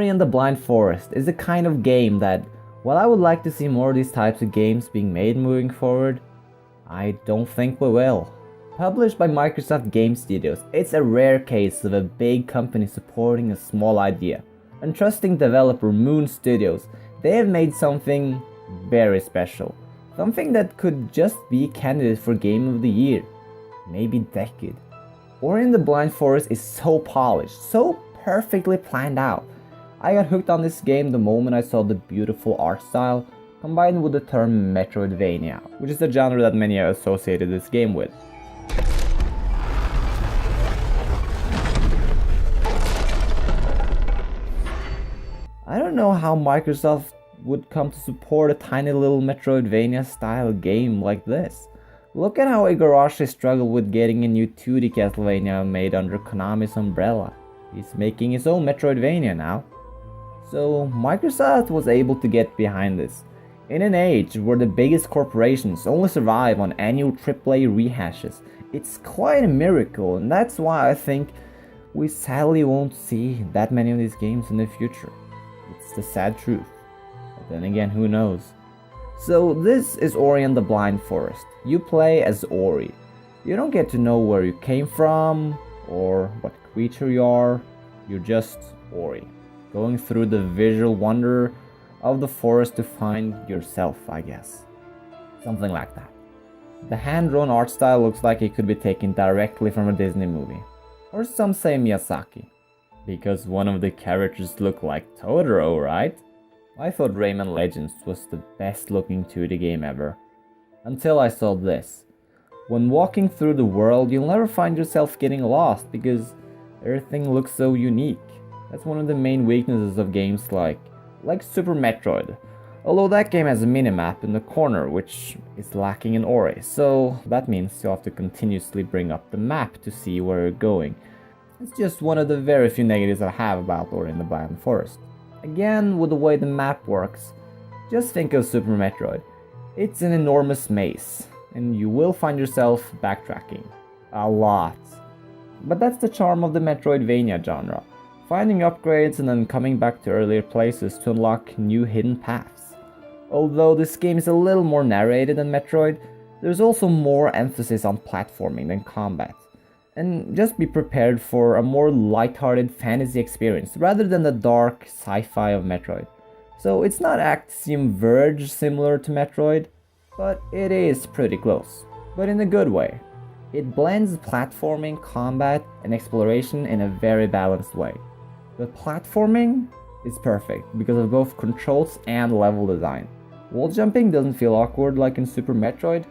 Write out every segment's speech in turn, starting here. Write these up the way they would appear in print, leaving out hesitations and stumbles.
Ori and the Blind Forest is the kind of game that, while I would like to see more of these types of games being made moving forward, I don't think we will. Published by Microsoft Game Studios, it's a rare case of a big company supporting a small idea. And trusting developer Moon Studios, they have made something very special. Something that could just be a candidate for Game of the Year. Maybe Decade. Ori and the Blind Forest is so polished, so perfectly planned out. I got hooked on this game the moment I saw the beautiful art style, combined with the term Metroidvania, which is the genre that many have associated this game with. I don't know how Microsoft would come to support a tiny little Metroidvania style game like this. Look at how Igarashi struggled with getting a new 2D Castlevania made under Konami's umbrella. He's making his own Metroidvania now. So Microsoft was able to get behind this. In an age where the biggest corporations only survive on annual AAA rehashes, it's quite a miracle, and that's why I think we sadly won't see that many of these games in the future. It's the sad truth. But then again, who knows? So this is Ori and the Blind Forest. You play as Ori. You don't get to know where you came from or what creature you are. You're just Ori, going through the visual wonder of the forest to find yourself, I guess. Something like that. The hand-drawn art style looks like it could be taken directly from a Disney movie. Or some say Miyazaki. Because one of the characters look like Totoro, right? I thought Rayman Legends was the best looking 2D game ever. Until I saw this. When walking through the world, you'll never find yourself getting lost because everything looks so unique. That's one of the main weaknesses of games like Super Metroid. Although that game has a minimap in the corner, which is lacking in Ori, so that means you have to continuously bring up the map to see where you're going. It's just one of the very few negatives I have about Ori and the Blind Forest. Again, with the way the map works, just think of Super Metroid. It's an enormous maze, and you will find yourself backtracking. A lot. But that's the charm of the Metroidvania genre. Finding upgrades and then coming back to earlier places to unlock new hidden paths. Although this game is a little more narrated than Metroid, there's also more emphasis on platforming than combat. And just be prepared for a more lighthearted fantasy experience rather than the dark sci-fi of Metroid. So it's not Axiom Verge similar to Metroid, but it is pretty close, but in a good way. It blends platforming, combat, and exploration in a very balanced way. The platforming is perfect because of both controls and level design. Wall jumping doesn't feel awkward like in Super Metroid,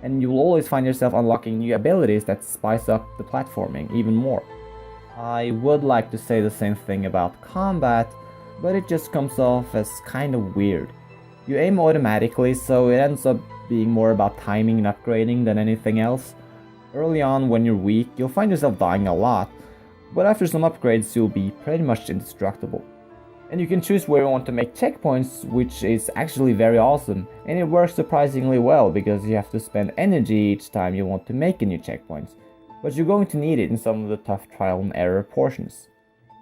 and you'll always find yourself unlocking new abilities that spice up the platforming even more. I would like to say the same thing about combat, but it just comes off as kind of weird. You aim automatically, so it ends up being more about timing and upgrading than anything else. Early on, when you're weak, you'll find yourself dying a lot, but after some upgrades you'll be pretty much indestructible. And you can choose where you want to make checkpoints, which is actually very awesome, and it works surprisingly well because you have to spend energy each time you want to make a new checkpoint, but you're going to need it in some of the tough trial and error portions.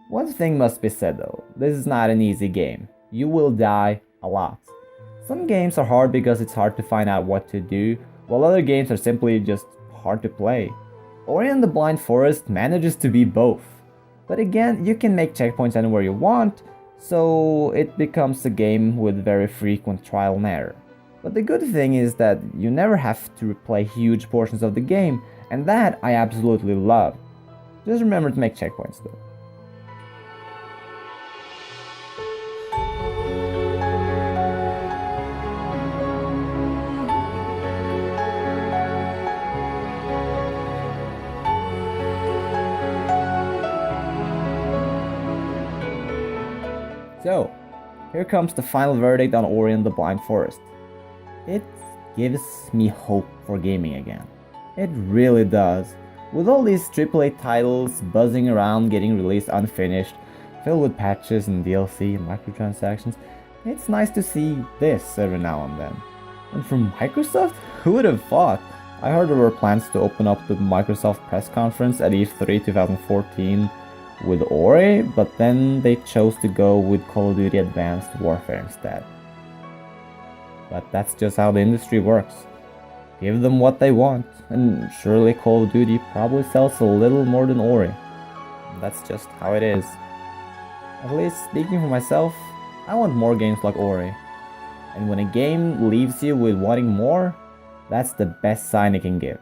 One thing must be said though, this is not an easy game. You will die a lot. Some games are hard because it's hard to find out what to do, while other games are simply just hard to play. Ori and the Blind Forest manages to be both. But again, you can make checkpoints anywhere you want, so it becomes a game with very frequent trial and error. But the good thing is that you never have to replay huge portions of the game, and that I absolutely love. Just remember to make checkpoints though. So, here comes the final verdict on Ori and the Blind Forest. It gives me hope for gaming again. It really does. With all these AAA titles buzzing around getting released unfinished, filled with patches and DLC and microtransactions, it's nice to see this every now and then. And from Microsoft? Who would have thought? I heard there were plans to open up the Microsoft press conference at E3 2014 with Ori, but then they chose to go with Call of Duty Advanced Warfare instead. But that's just how the industry works. Give them what they want, and surely Call of Duty probably sells a little more than Ori. That's just how it is. At least speaking for myself, I want more games like Ori. And when a game leaves you with wanting more, that's the best sign it can give.